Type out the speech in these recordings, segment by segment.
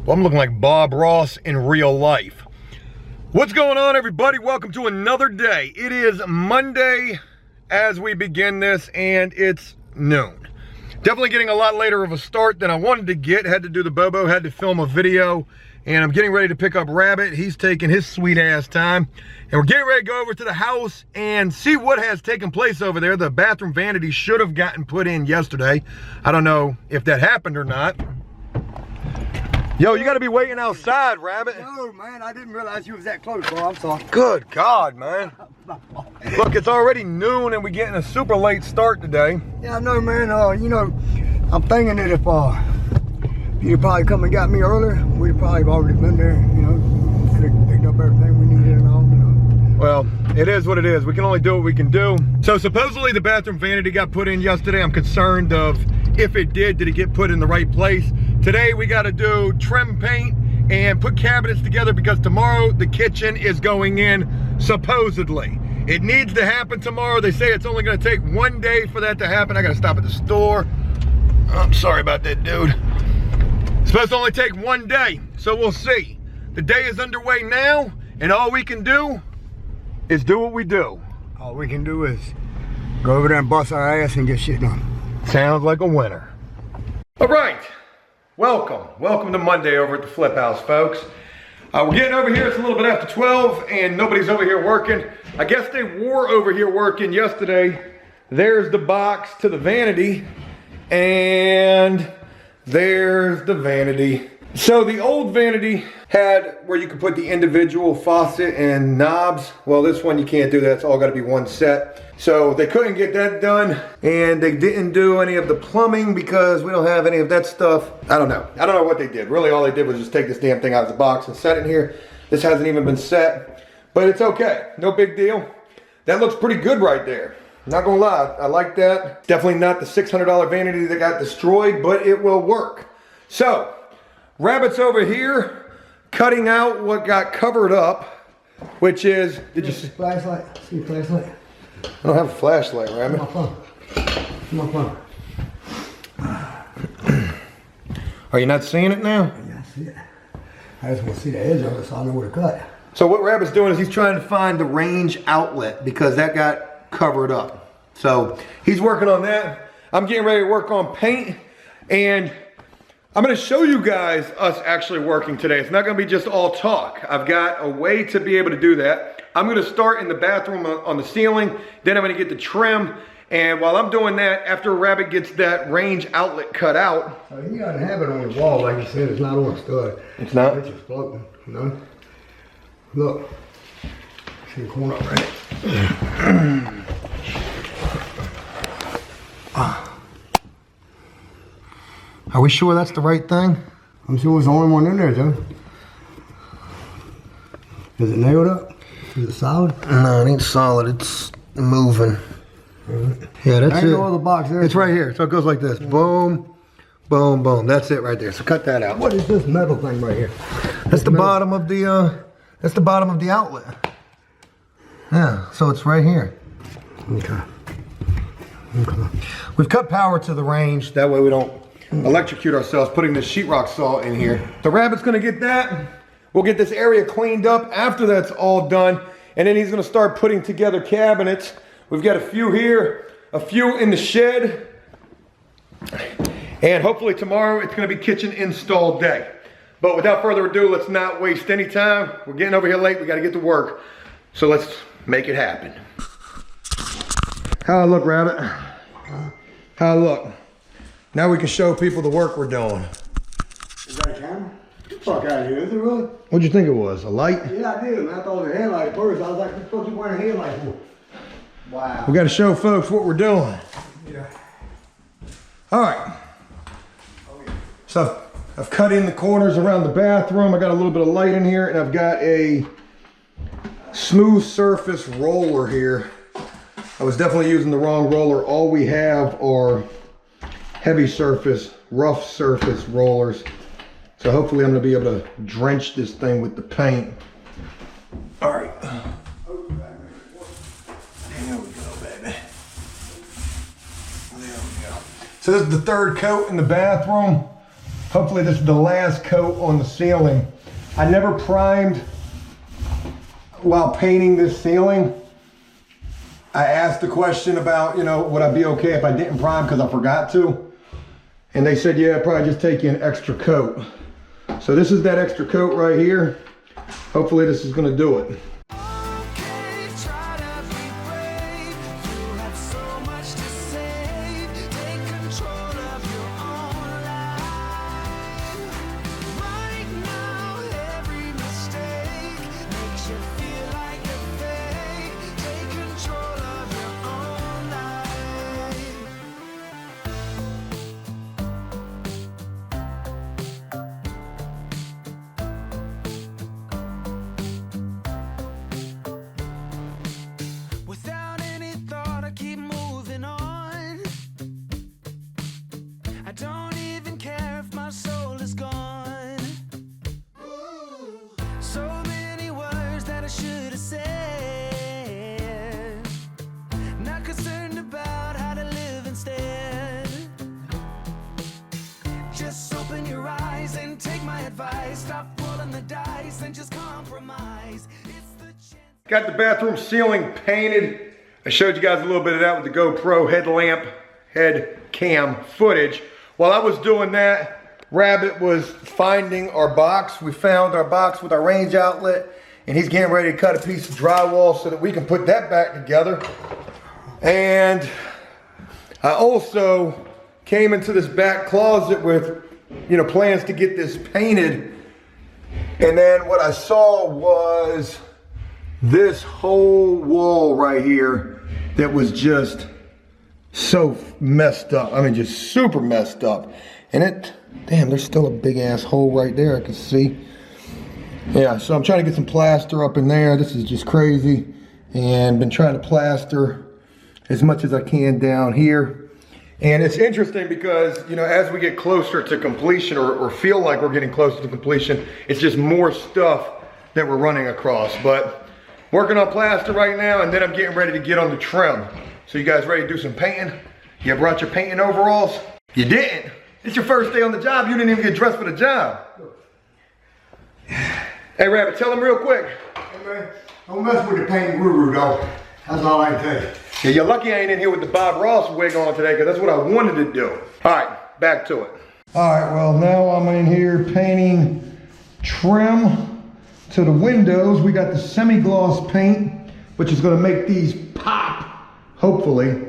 Well, I'm looking like Bob Ross in real life. What's going on, everybody? Welcome to another day. It is Monday as we begin this, and it's noon. Definitely getting a lot later of a start than I wanted to get. Had to do the Bobo, had to film a video, and I'm getting ready to pick up Rabbit. He's taking his sweet ass time, and we're getting ready to go over to the house and see what has taken place over there. The bathroom vanity should have gotten put in yesterday. I don't know if that happened or not. Yo, you gotta be waiting outside, Rabbit. No, man, I didn't realize you was that close, bro. I'm sorry. Good God, man. Look, it's already noon and we're getting a super late start today. Yeah, I know, man. You know, I'm thinking that if you'd probably come and got me earlier, we'd probably have already been there, you know, could have picked up everything we needed and all, you know. Well, it is what it is. We can only do what we can do. So supposedly the bathroom vanity got put in yesterday. I'm concerned of if it did it get put in the right place? Today we got to do trim paint and put cabinets together because tomorrow the kitchen is going in, supposedly. It needs to happen tomorrow. They say it's only going to take one day for that to happen. I got to stop at the store. I'm sorry about that, dude. It's supposed to only take one day, so we'll see. The day is underway now, and all we can do is do what we do. All we can do is go over there and bust our ass and get shit done. Sounds like a winner. All right, welcome to Monday over at the Flip House, folks. We're getting over here, it's a little bit after 12 and nobody's over here working. I guess they were over here working yesterday. There's the box to the vanity and there's the vanity. So the old vanity had where you could put the individual faucet and knobs. Well, this one you can't do that, it's all gotta be one set. So they couldn't get that done, and they didn't do any of the plumbing because we don't have any of that stuff. I don't know what they did. Really all they did was just take this damn thing out of the box and set it in here. This hasn't even been set, but it's okay, no big deal. That looks pretty good right there. Not gonna lie, I like that. Definitely not the $600 vanity that got destroyed, but it will work. So, Rabbit's over here cutting out what got covered up, which is, did you see? Flashlight, see flashlight? I don't have a flashlight, Rabbit. My phone. My phone. Are you not seeing it now? Yeah, I see it. I just want to see the edge of it so I know where to cut. So what Rabbit's doing is he's trying to find the range outlet because that got covered up. So he's working on that. I'm getting ready to work on paint, and I'm gonna show you guys us actually working today. It's not gonna be just all talk. I've got a way to be able to do that. I'm gonna start in the bathroom on the ceiling, then I'm gonna get the trim, and while I'm doing that, after Rabbit gets that range outlet cut out. You gotta have it on the wall, like you said, it's not on a stud. It's not? It's just floating, you know? Look, see the corner right? Are we sure that's the right thing? I'm sure it's the only one in there, Joe. Is it nailed up? Is it solid? No, it ain't solid, it's moving. Yeah, that's it. No other box there. It's right here, so it goes like this. Boom, boom, boom. That's it right there. So cut that out. What is this metal thing right here? That's the bottom of the that's the bottom of the outlet. Yeah, so it's right here. Okay. We've cut power to the range, that way we don't electrocute ourselves putting this sheetrock saw in here. The Rabbit's gonna get that. We'll get this area cleaned up after that's all done, and then he's gonna start putting together cabinets. We've got a few here, a few in the shed, and hopefully tomorrow it's gonna be kitchen install day. But without further ado, let's not waste any time. We're getting over here late, we gotta get to work. So let's make it happen. How I look, Rabbit? How I look? Now we can show people the work we're doing. Is that a camera? Get the fuck out of here, is it really? What'd you think it was, a light? Yeah, I did, man. I thought it was a headlight first. I was like, what the fuck you wearing a headlight for? Wow. We gotta show folks what we're doing. Yeah. All right. So I've cut in the corners around the bathroom. I got a little bit of light in here, and I've got a smooth surface roller here. I was definitely using the wrong roller. All we have are heavy surface, rough surface rollers. So hopefully I'm gonna be able to drench this thing with the paint. All right. There we go, baby. There we go. So this is the third coat in the bathroom. Hopefully this is the last coat on the ceiling. I never primed while painting this ceiling. I asked the question about, you know, would I be okay if I didn't prime because I forgot to? And they said, yeah, probably just take you an extra coat. So this is that extra coat right here. Hopefully this is gonna do it. Stop rolling the dice and just compromise. It's the chance. Got the bathroom ceiling painted. I showed you guys a little bit of that with the GoPro head cam footage. While I was doing that, Rabbit was finding our box. We found our box with our range outlet, and he's getting ready to cut a piece of drywall so that we can put that back together. And I also came into this back closet with, you know, plans to get this painted. And then what I saw was this whole wall right here that was just so messed up. I mean, just super messed up. And it, damn, there's still a big ass hole right there I can see. Yeah, so I'm trying to get some plaster up in there. This is just crazy. And been trying to plaster as much as I can down here. And it's interesting because, you know, as we get closer to completion or feel like we're getting closer to completion, it's just more stuff that we're running across. But working on plaster right now, and then I'm getting ready to get on the trim. So you guys ready to do some painting? You brought your painting overalls? You didn't. It's your first day on the job. You didn't even get dressed for the job. Hey, Rabbit, tell him real quick. Hey man, don't mess with the paint guru though. That's all I can tell you. Yeah, you're lucky I ain't in here with the Bob Ross wig on today, because that's what I wanted to do. All right, back to it. All right, well, now I'm in here painting trim to the windows. We got the semi-gloss paint, which is gonna make these pop, hopefully.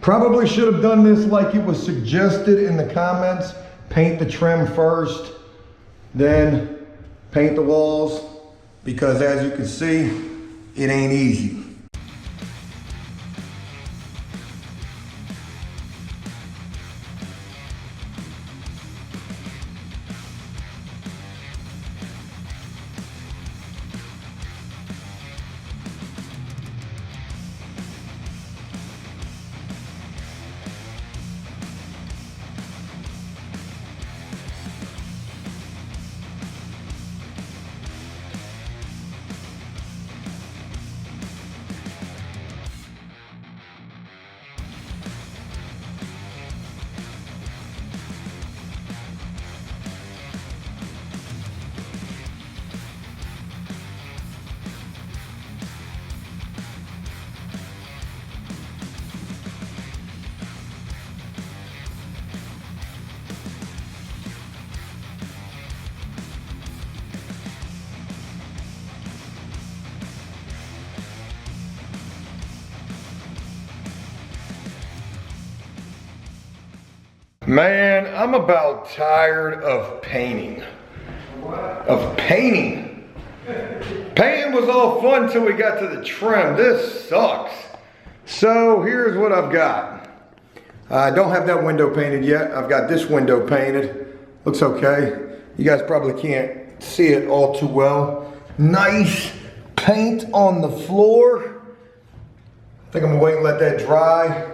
Probably should have done this like it was suggested in the comments. Paint the trim first, then paint the walls, because as you can see, it ain't easy. Man, I'm about tired of painting. Painting was all fun till we got to the trim. This sucks. So here's what I've got. I don't have that window painted yet. I've got this window painted. Looks okay. You guys probably can't see it all too well. Nice paint on the floor. I think I'm gonna wait and let that dry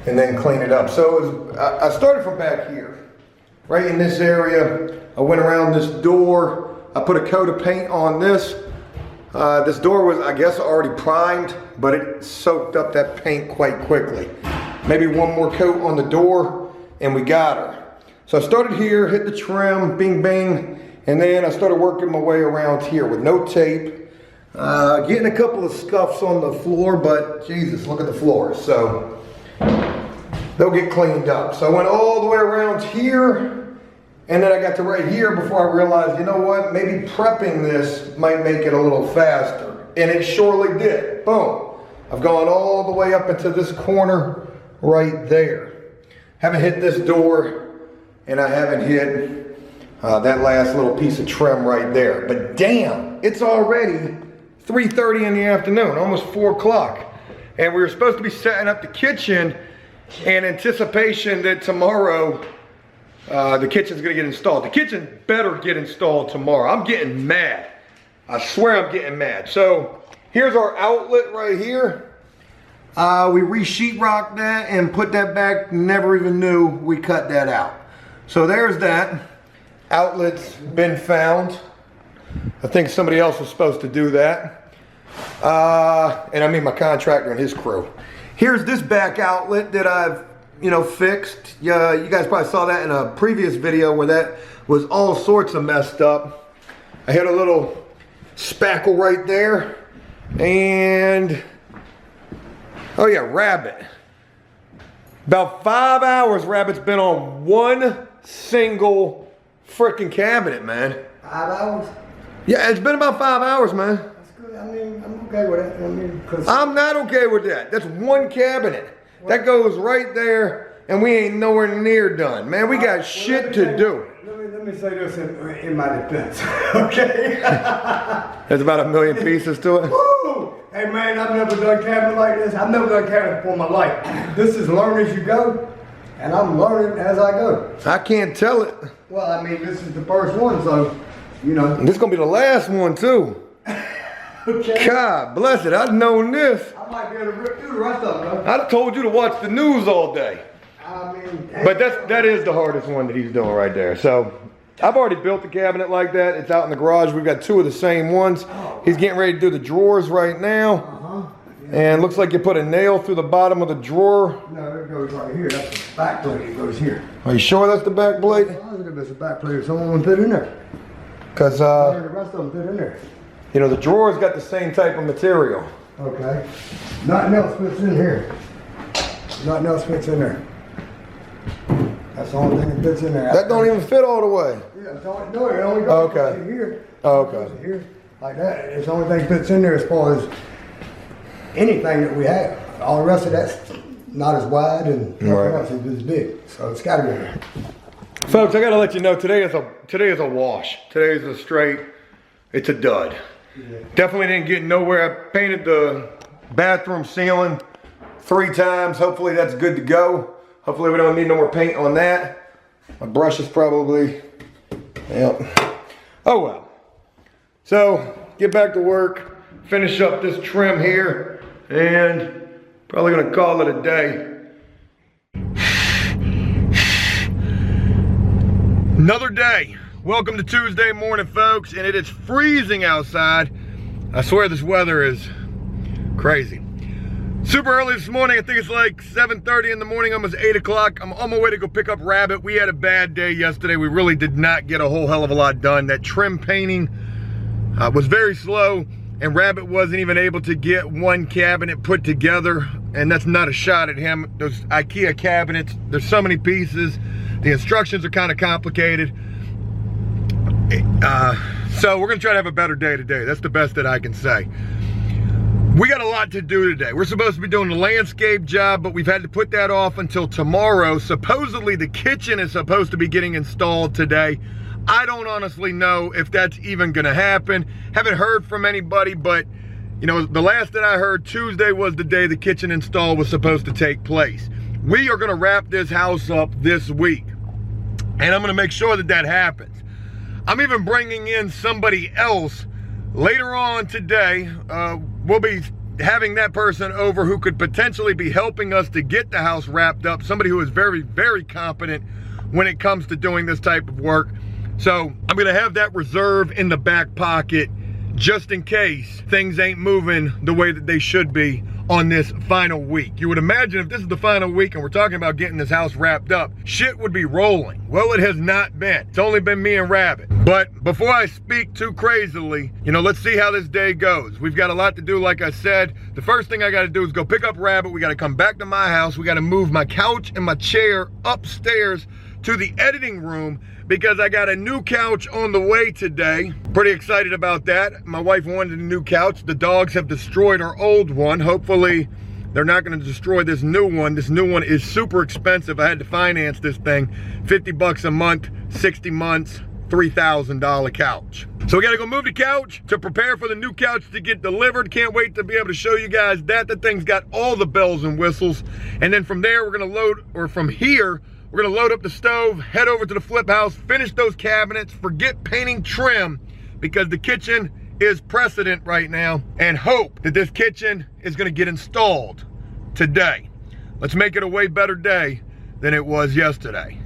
and then clean it up. So I started from back here, right in this area. I went around this door. I put a coat of paint on this. This door was, I guess, already primed, but it soaked up that paint quite quickly. Maybe one more coat on the door and we got her. So I started here, hit the trim, bing, bing, and then I started working my way around here with no tape. Getting a couple of scuffs on the floor, but Jesus, look at the floor. So they'll get cleaned up. So I went all the way around here, and then I got to right here before I realized, you know what, maybe prepping this might make it a little faster. And it surely did. Boom. I've gone all the way up into this corner right there. Haven't hit this door, and I haven't hit that last little piece of trim right there. But damn, it's already 3:30 in the afternoon, almost 4 o'clock. And we were supposed to be setting up the kitchen in anticipation that tomorrow the kitchen's gonna get installed. The kitchen better get installed tomorrow. I'm getting mad. I swear I'm getting mad. So here's our outlet right here. We re-sheetrocked that and put that back. Never even knew we cut that out. So there's that. Outlet's been found. I think somebody else was supposed to do that. And I mean my contractor and his crew. Here's this back outlet that I've, fixed. You guys probably saw that in a previous video where that was all sorts of messed up. I hit a little spackle right there. And, oh yeah, Rabbit. About 5 hours Rabbit's been on one single freaking cabinet, man. 5 hours? Yeah, it's been about 5 hours, man. That's good. I mean, I'm okay with that. I mean, cause I'm not okay with that. That's one cabinet. That goes right there, and we ain't nowhere near done. Man, we got shit to do. Let me say this in my defense, okay? There's about 1 million pieces to it. Woo! Hey man, I've never done cabinet like this. I've never done cabinet before in my life. This is learn as you go, and I'm learning as I go. I can't tell it. Well, I mean, this is the first one, so, And this is gonna be the last one too. Okay. God bless it, I've known this. I might be able to rip through the rest of them, though. I'd told you to watch the news all day. I mean, But that is the hardest one that he's doing right there. So I've already built the cabinet like that. It's out in the garage. We've got 2 of the same ones. He's getting ready to do the drawers right now. And looks like you put a nail through the bottom of the drawer. No, it goes right here. That's the back plate. It goes here. Are you sure that's the back plate? I was if it's a back plate. Someone fit in there. Because The rest of them fit in there. the drawer's got the same type of material. Okay. Nothing else fits in here. Nothing else fits in there. That's the only thing that fits in there. That don't even fit all the way. Yeah, it only goes Okay. here. Okay. Here, like that. It's the only thing that fits in there as far as anything that we have. All the rest of that's not as wide and nothing else is as big. So it's got to be there. Folks, I got to let you know today is a wash. Today is a straight. It's a dud. Yeah. Definitely didn't get nowhere. I painted the bathroom ceiling 3 times. Hopefully that's good to go. Hopefully we don't need no more paint on that. My brush is probably, yep. Oh well. So get back to work, finish up this trim here, and probably gonna call it a day. Another day. Welcome to Tuesday morning, folks, and it is freezing outside. I swear this weather is crazy. Super early this morning. I think it's like 7:30 in the morning, almost 8 o'clock. I'm on my way to go pick up Rabbit. We had a bad day yesterday. We really did not get a whole hell of a lot done. That trim painting was very slow, and Rabbit wasn't even able to get one cabinet put together, and that's not a shot at him. Those IKEA cabinets, there's so many pieces. The instructions are kind of complicated. So we're gonna try to have a better day today. That's the best that I can say. We got a lot to do today. We're supposed to be doing a landscape job, but we've had to put that off until tomorrow. Supposedly the kitchen is supposed to be getting installed today. I don't honestly know if that's even gonna happen. Haven't heard from anybody, but the last that I heard, Tuesday was the day the kitchen install was supposed to take place. We are gonna wrap this house up this week, and I'm gonna make sure that that happens. I'm even bringing in somebody else later on today. We'll be having that person over who could potentially be helping us to get the house wrapped up. Somebody who is very, very competent when it comes to doing this type of work. So I'm gonna have that reserve in the back pocket just in case things ain't moving the way that they should be on this final week. You would imagine if this is the final week and we're talking about getting this house wrapped up, shit would be rolling. Well, it has not been. It's only been me and Rabbit. But before I speak too crazily, you know, let's see how this day goes. We've got a lot to do, like I said. The first thing I gotta do is go pick up Rabbit. We gotta come back to my house. We gotta move my couch and my chair upstairs to the editing room because I got a new couch on the way today. Pretty excited about that. My wife wanted a new couch. The dogs have destroyed our old one. Hopefully they're not gonna destroy this new one. This new one is super expensive. I had to finance this thing. 50 bucks a month, 60 months, $3,000 couch. So we gotta go move the couch to prepare for the new couch to get delivered. Can't wait to be able to show you guys that. That thing's got all the bells and whistles. And then from there, we're gonna load, or from here, we're gonna load up the stove, head over to the flip house, finish those cabinets, forget painting trim, because the kitchen is precedent right now, and hope that this kitchen is gonna get installed today. Let's make it a way better day than it was yesterday.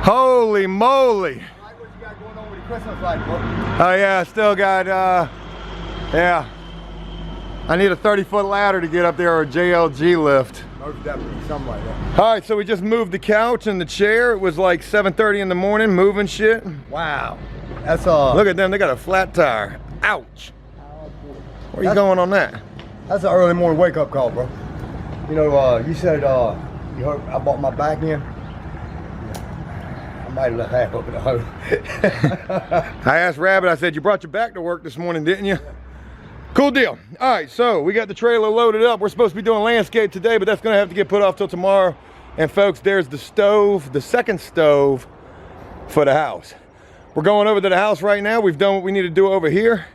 Holy moly. What you got going on with the Christmas light, bro? Oh yeah, I still got, yeah. I need a 30-foot ladder to get up there, or a JLG lift. Most definitely, something like that. All right, so we just moved the couch and the chair. It was like 7:30 in the morning, moving shit. Wow. That's Look at them, they got a flat tire. Ouch. Where you going on that? That's an early morning wake up call, bro. You know, you said you heard I bought my back in. I might have left half up in the hole. I asked Rabbit, I said, you brought your back to work this morning, didn't you? Cool deal. All right, so we got the trailer loaded up. We're supposed to be doing landscape today, but that's gonna have to get put off till tomorrow. And folks, there's the stove, the second stove for the house. We're going over to the house right now. We've done what we need to do over here.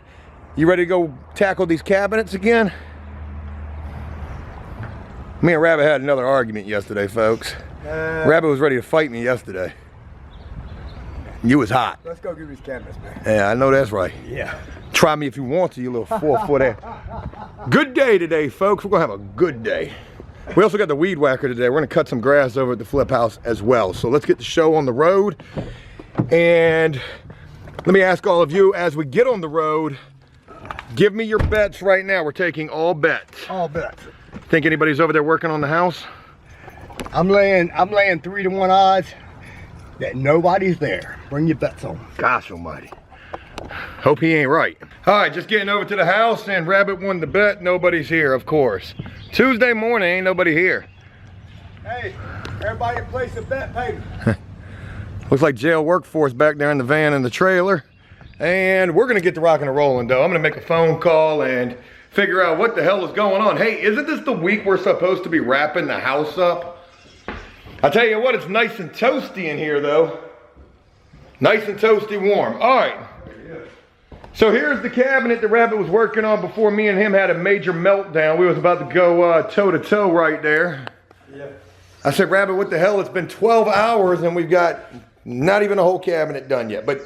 You ready to go tackle these cabinets again? Me and Rabbit had another argument yesterday, folks. Rabbit was ready to fight me yesterday. You was hot. Let's go get these cabinets, man. Yeah, I know that's right. Yeah. Try me if you want to, you little 4-foot ass. Good day today, folks. We're gonna have a good day. We also got the weed whacker today. We're gonna cut some grass over at the flip house as well. So let's get the show on the road. And let me ask all of you, as we get on the road, give me your bets right now. We're taking all bets. All bets. Think anybody's over there working on the house? I'm laying 3-to-1 odds that nobody's there. Bring your bets on. Gosh almighty. Hope he ain't right. All right, just getting over to the house, and Rabbit won the bet. Nobody's here, of course. Tuesday morning, ain't nobody here. Hey, everybody place a bet, paper. Looks like jail workforce back there in the van and the trailer. And we're gonna get to rocking and rolling though. I'm gonna make a phone call and figure out what the hell is going on. Hey, isn't this the week we're supposed to be wrapping the house up? I'll tell you what, it's nice and toasty in here though. Nice and toasty warm. All right. So here's the cabinet that Rabbit was working on before me and him had a major meltdown. We was about to go toe to toe right there. Yeah. I said, Rabbit, what the hell? It's been 12 hours and we've got not even a whole cabinet done yet. But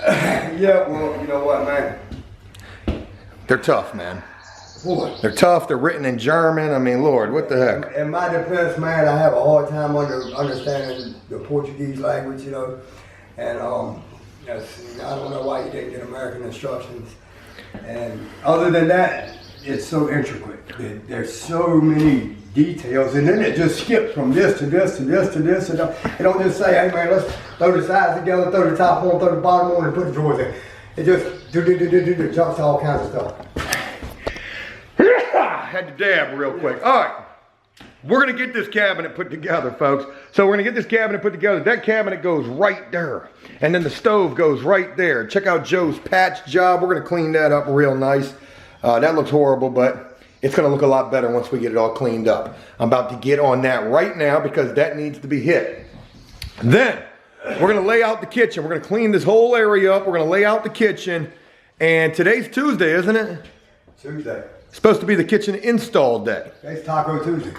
yeah, well, you know what, man? they're tough, man. What? They're tough. They're written in German. I mean, Lord, what the heck? In my defense, man, I have a hard time understanding the Portuguese language, you know. And yes, I don't know why you didn't get American instructions. And other than that, it's so intricate. There's so many details, and then it just skips from this to this to this to this. It don't just say, hey man, let's throw the sides together, throw the top on, throw the bottom on, and put the drawers in. It just jumps to all kinds of stuff. Had to dab real quick. All right. We're going to get this cabinet put together, folks. So we're going to get this cabinet put together. That cabinet goes right there. And then the stove goes right there. Check out Joe's patch job. We're going to clean that up real nice. That looks horrible, but it's going to look a lot better once we get it all cleaned up. I'm about to get on that right now because that needs to be hit. Then we're going to lay out the kitchen. We're going to clean this whole area up. We're going to lay out the kitchen. And today's Tuesday, isn't it? Tuesday. Supposed to be the kitchen install day. It's Taco Tuesday.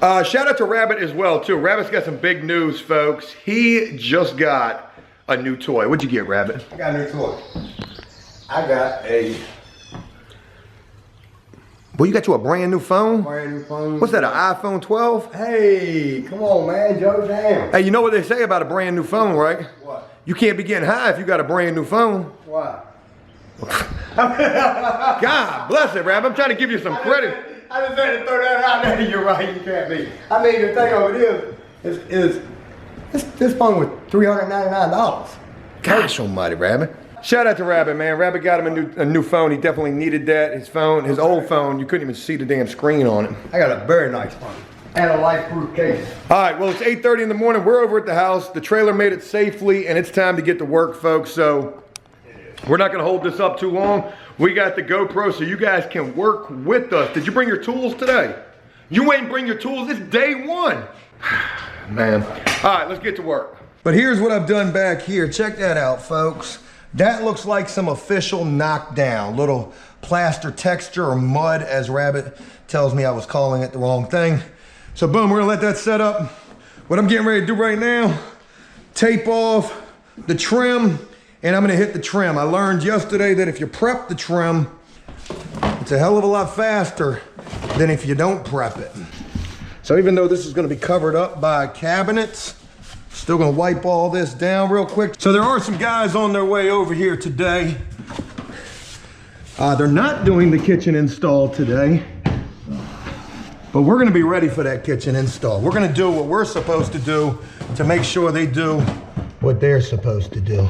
Shout out to Rabbit as well, too. Rabbit's got some big news, folks. He just got a new toy. What'd you get, Rabbit? I got a new toy. I got a Well, you got you a brand new phone? brand new phone. What's that, an iPhone 12? Hey, come on, man, Joe, damn. Hey, you know what they say about a brand new phone, right? What? You can't be getting high if you got a brand new phone. Why? God bless it, Rabbit. I'm trying to give you some credit. I just had to throw that out there. You're right, you can't be. I mean, the thing of it is this phone was $399. Gosh almighty, Rabbit. Shout out to Rabbit, man. Rabbit got him a new phone. He definitely needed that. His old phone, you couldn't even see the damn screen on it. I got a very nice phone. And a life-proof case. All right, well, it's 8:30 in the morning. We're over at the house. The trailer made it safely, and it's time to get to work, folks. So we're not going to hold this up too long. We got the GoPro so you guys can work with us. Did you bring your tools today? You ain't bring your tools. It's day one. Man. All right, let's get to work. But here's what I've done back here. Check that out, folks. That looks like some official knockdown. Little plaster texture or mud, as Rabbit tells me I was calling it the wrong thing. So boom, we're gonna let that set up. What I'm getting ready to do right now, tape off the trim, and I'm gonna hit the trim. I learned yesterday that if you prep the trim, it's a hell of a lot faster than if you don't prep it. So even though this is gonna be covered up by cabinets, still gonna wipe all this down real quick. So there are some guys on their way over here today. They're not doing the kitchen install today, but we're gonna be ready for that kitchen install. We're gonna do what we're supposed to do to make sure they do what they're supposed to do.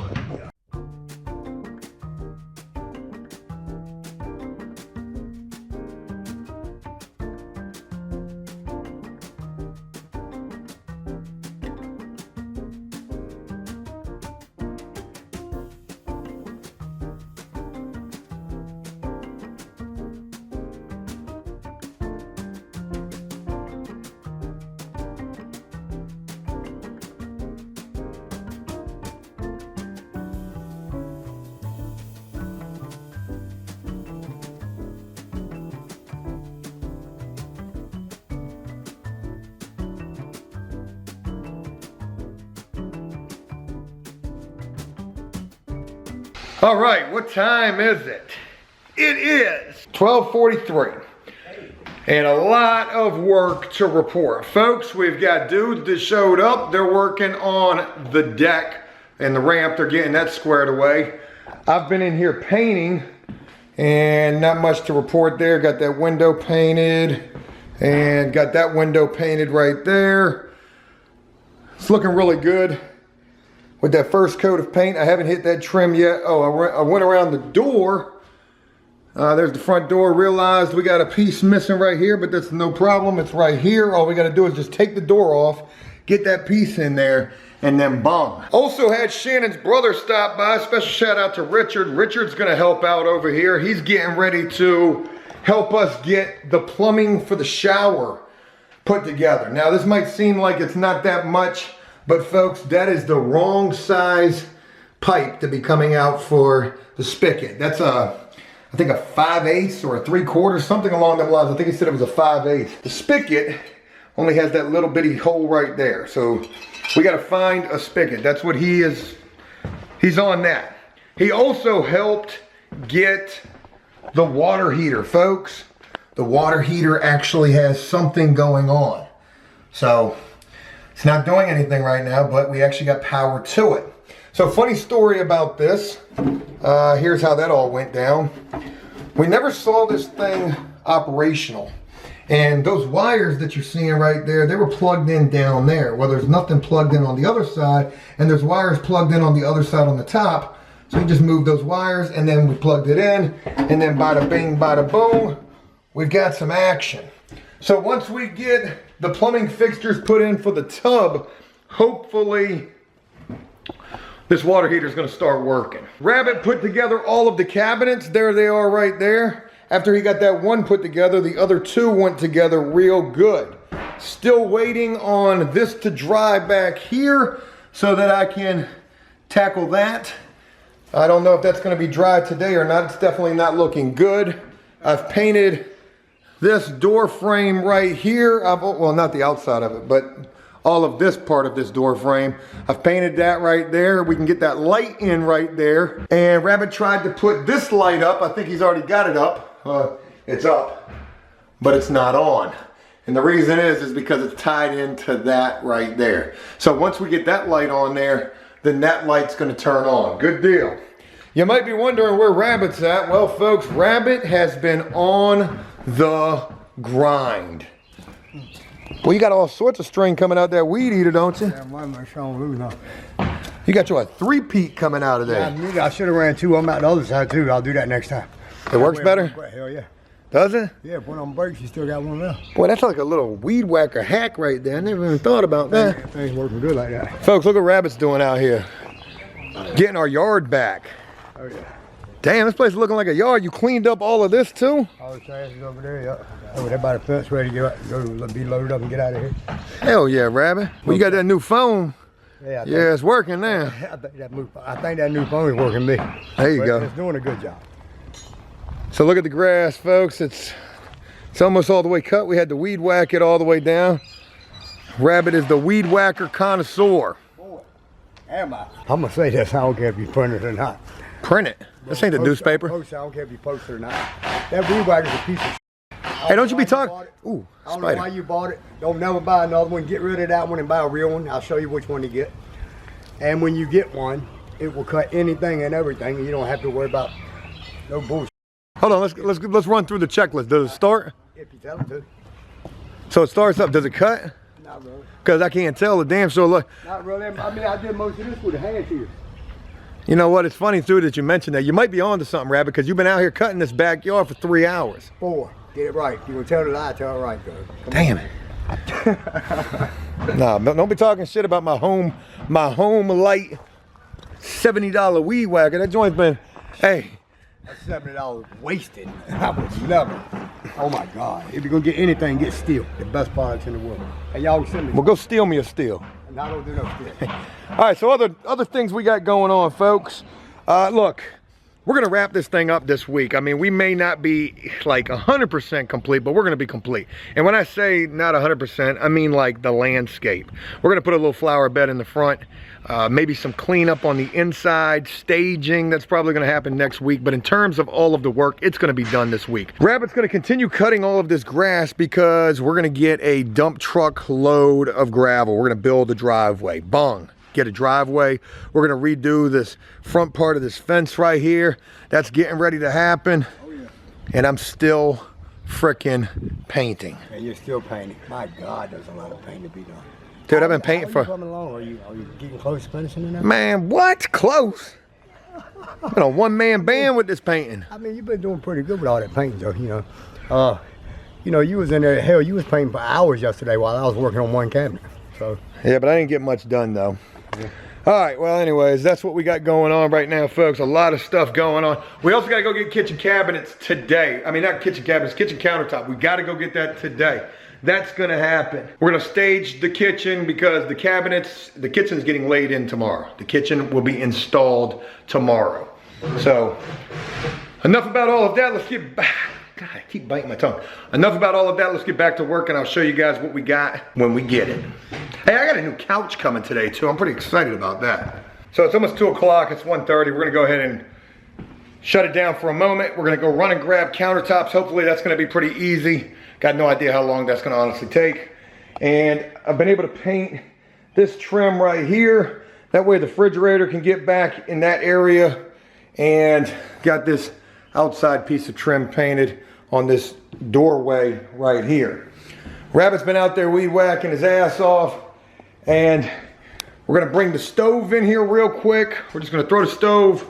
All right, what time is it? It is 12:43. And a lot of work to report. Folks, we've got dudes that showed up. They're working on the deck and the ramp. They're getting that squared away. I've been in here painting and not much to report there. Got that window painted and got that window painted right there. It's looking really good. With that first coat of paint, I haven't hit that trim yet. Oh, I went around the door. There's the front door. Realized we got a piece missing right here, but that's no problem. It's right here. All we got to do is just take the door off, get that piece in there, and then bung. Also had Shannon's brother stop by. Special shout out to Richard. Richard's going to help out over here. He's getting ready to help us get the plumbing for the shower put together. Now, this might seem like it's not that much, but folks, that is the wrong size pipe to be coming out for the spigot. That's I think a 5/8 or a 3/4, something along those lines. I think he said it was a 5/8. The spigot only has that little bitty hole right there. So we got to find a spigot. That's what he's on that. He also helped get the water heater, folks. The water heater actually has something going on. So it's not doing anything right now, but we actually got power to it. So funny story about this. Here's how that all went down. We never saw this thing operational. And those wires that you're seeing right there, they were plugged in down there. Well, there's nothing plugged in on the other side, and there's wires plugged in on the other side on the top. So we just moved those wires, and then we plugged it in, and then bada bing, bada boom, we've got some action. So once we get the plumbing fixtures put in for the tub, hopefully this water heater is going to start working. Rabbit put together all of the cabinets. There they are right there. After he got that one put together, the other two went together real good. Still waiting on this to dry back here so that I can tackle that. I don't know if that's going to be dry today or not. It's definitely not looking good. I've painted this door frame right here. Well, not the outside of it, but all of this part of this door frame. I've painted that right there. We can get that light in right there. And Rabbit tried to put this light up. I think he's already got it up. It's up, but it's not on. And the reason is because it's tied into that right there. So once we get that light on there, then that light's gonna turn on. Good deal. You might be wondering where Rabbit's at. Well, folks, Rabbit has been on the grind. Well, you got all sorts of string coming out that weed eater, don't you? Yeah, why am I showing loose now? You got your three-peat coming out of there. Yeah, I should have ran 2 of them out the other side too. I'll do that next time. It works better? Hell yeah. Does it? Yeah, if one on breaks, you still got one left. Boy, that's like a little weed whacker hack right there. I never even thought about that. Things working good like that. Folks, look what Rabbit's doing out here. Getting our yard back. Oh yeah. Damn, this place is looking like a yard. You cleaned up all of this too? All the trash is over there, yeah. Over there by the fence, ready to go be loaded up and get out of here. Hell yeah, Rabbit. Well, you got that new phone. Yeah, Yeah, it's working now. I think that new phone is working me. There you go. It's doing a good job. So look at the grass, folks. It's almost all the way cut. We had to weed whack it all the way down. Rabbit is the weed whacker connoisseur. Boy, am I? I'm gonna say this. I don't care if you print it or not. Print it. This ain't the newspaper. I don't care if you post it or not. That weed whacker's a piece of shit. Hey, don't you be talking. Ooh, I don't know why spider. you bought it. Don't never buy another one. Get rid of that one and buy a real one. I'll show you which one to get. And when you get one, it will cut anything and everything. And you don't have to worry about no bullshit. Hold on, let's run through the checklist. Does it start? If you tell it to. So it starts up. Does it cut? Not really. Because I can't tell the damn sure. Look. Not really. I mean, I did most of this with a hand here. You know what? It's funny too that you mentioned that. You might be onto something, Rabbit, because you've been out here cutting this backyard for 3 hours. 4. Get it right. You gonna tell the lie, tell it right, though. Damn it. Nah, don't be talking shit about my home light $70 weed whacker. That joint's been, hey. That's $70 wasted. I would never. Oh my God. If you're gonna get anything, get steel. The best products in the world. And y'all send me. Well, go steal me a steel. And I don't do no steel. All right, so other things we got going on, folks. Look, we're gonna wrap this thing up this week. I mean, we may not be like 100% complete, but we're gonna be complete. And when I say not 100%, I mean like the landscape. We're gonna put a little flower bed in the front, maybe some cleanup on the inside, staging. That's probably gonna happen next week. But in terms of all of the work, it's gonna be done this week. Rabbit's gonna continue cutting all of this grass because we're gonna get a dump truck load of gravel. We're gonna build a driveway. Bong. Get a driveway. We're gonna redo this front part of this fence right here. That's getting ready to happen. Oh, yeah. And I'm still frickin' painting. And you're still painting. My God, there's a lot of painting to be done. Dude, I've been painting How for... are you coming along? Are you getting close to finishing it now? Man, what? Close. I've been a one-man band with this painting. I mean, you've been doing pretty good with all that painting, though, you know. You know, you was in there, hell, you was painting for hours yesterday while I was working on one cabinet. So. Yeah, but I didn't get much done, though. Yeah. All right, well, anyways, that's what we got going on right now, folks. A lot of stuff going on. We also got to go get kitchen cabinets today. I mean, not kitchen cabinets, kitchen countertop. We got to go get that today. That's going to happen. We're going to stage the kitchen because the kitchen's getting laid in tomorrow. The kitchen will be installed tomorrow. So, enough about all of that. Let's get back. God, I keep biting my tongue. Enough about all of that. Let's get back to work and I'll show you guys what we got when we get it. Hey, I got a new couch coming today too. I'm pretty excited about that. So it's almost 2 o'clock. It's 1:30. We're gonna go ahead and shut it down for a moment. We're gonna go run and grab countertops. Hopefully that's gonna be pretty easy. Got no idea how long that's gonna honestly take. And I've been able to paint this trim right here. That way the refrigerator can get back in that area. And got this outside piece of trim painted on this doorway right here. Rabbit's been out there weed whacking his ass off, and we're gonna bring the stove in here real quick. We're just gonna throw the stove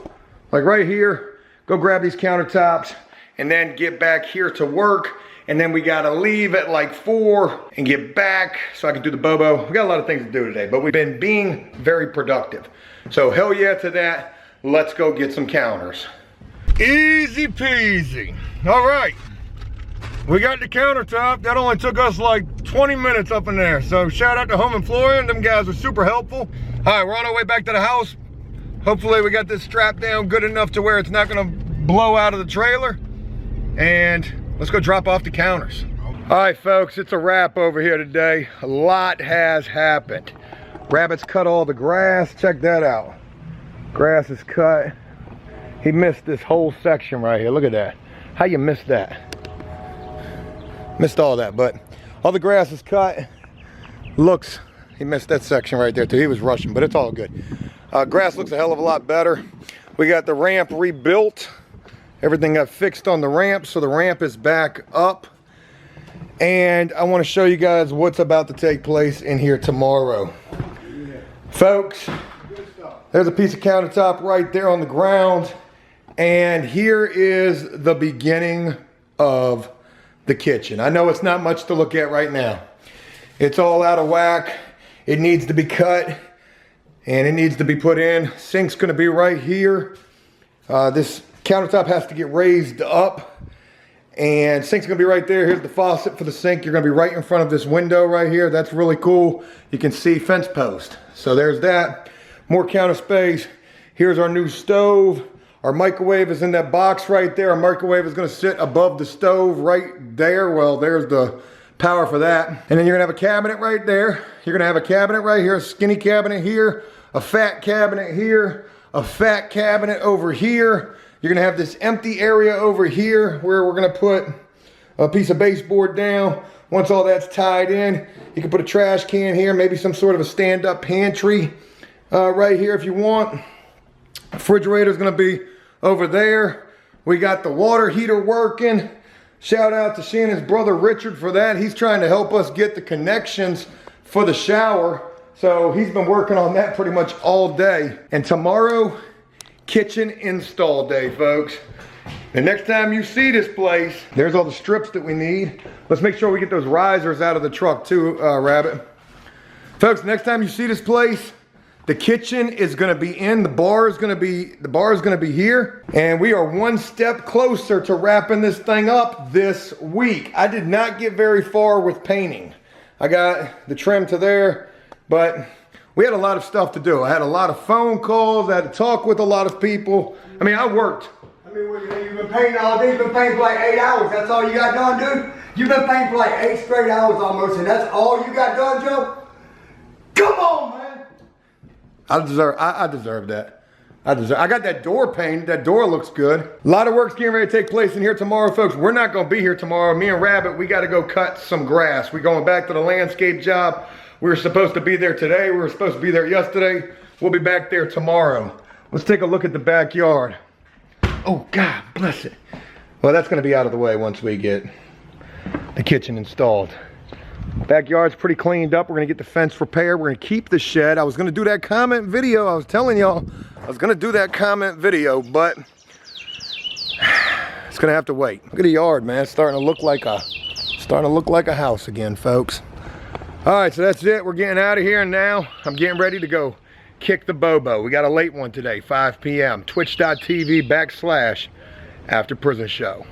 like right here, go grab these countertops, and then get back here to work. And then we gotta leave at like 4 and get back so I can do the bobo. We got a lot of things to do today, but we've been being very productive. So hell yeah to that. Let's go get some counters. Easy peasy. All right, we got the countertop. That only took us like 20 minutes up in there. So shout out to Home and Flooring. Them guys are super helpful. All right, we're on our way back to the house. Hopefully we got this strapped down good enough to where it's not gonna blow out of the trailer. And let's go drop off the counters. All right, folks, it's a wrap over here today. A lot has happened. Rabbit's cut all the grass. Check that out. Grass is cut. He missed this whole section right here. Look at that. How you missed that? Missed all that, but all the grass is cut. He missed that section right there too. He was rushing, but it's all good. Grass looks a hell of a lot better. We got the ramp rebuilt. Everything got fixed on the ramp, so the ramp is back up. And I want to show you guys what's about to take place in here tomorrow. Folks, there's a piece of countertop right there on the ground. And here is the beginning of the kitchen. I know it's not much to look at right now. It's all out of whack. It needs to be cut and it needs to be put in. Sink's gonna be right here. This countertop has to get raised up, and sink's gonna be right there. Here's the faucet for the sink. You're gonna be right in front of this window right here. That's really cool. You can see fence post. So there's that. More counter space. Here's our new stove. Our microwave is in that box right there. Our microwave is gonna sit above the stove right there. Well, there's the power for that. And then you're gonna have a cabinet right there. You're gonna have a cabinet right here, a skinny cabinet here, a fat cabinet here, a fat cabinet over here. You're gonna have this empty area over here where we're gonna put a piece of baseboard down. Once all that's tied in, you can put a trash can here, maybe some sort of a stand-up pantry right here if you want. Refrigerator's gonna be over there. We got the water heater working. Shout out to Shannon's brother Richard for that. He's trying to help us get the connections for the shower. So he's been working on that pretty much all day. And tomorrow, kitchen install day, folks. The next time you see this place, there's all the strips that we need. Let's make sure we get those risers out of the truck too, Rabbit. Folks, next time you see this place, the kitchen is gonna be in, the bar is gonna be here, and we are one step closer to wrapping this thing up this week. I did not get very far with painting. I got the trim to there, but we had a lot of stuff to do. I had a lot of phone calls, I had to talk with a lot of people. I mean, I worked. I mean, you've been painting all day, you've been painting for like 8 hours. That's all you got done, dude? You've been painting for like 8 straight hours almost, and that's all you got done, Joe? Come on, man. I deserve that. I got that door painted. That door looks good. A lot of work's getting ready to take place in here tomorrow, folks. We're not gonna be here tomorrow. Me and Rabbit, we gotta go cut some grass. We're going back to the landscape job. We were supposed to be there today. We were supposed to be there yesterday. We'll be back there tomorrow. Let's take a look at the backyard. Oh, God bless it. Well, that's gonna be out of the way once we get the kitchen installed. Backyard's pretty cleaned up. We're gonna get the fence repaired. We're gonna keep the shed. I was gonna do that comment video. I was telling y'all I was gonna do that comment video, but it's gonna have to wait. Look at the yard, man. It's starting to look like a house again, folks. All right, so that's it. We're getting out of here now. I'm getting ready to go kick the Bobo. We got a late one today, 5 p.m. Twitch.tv/AfterPrisonShow.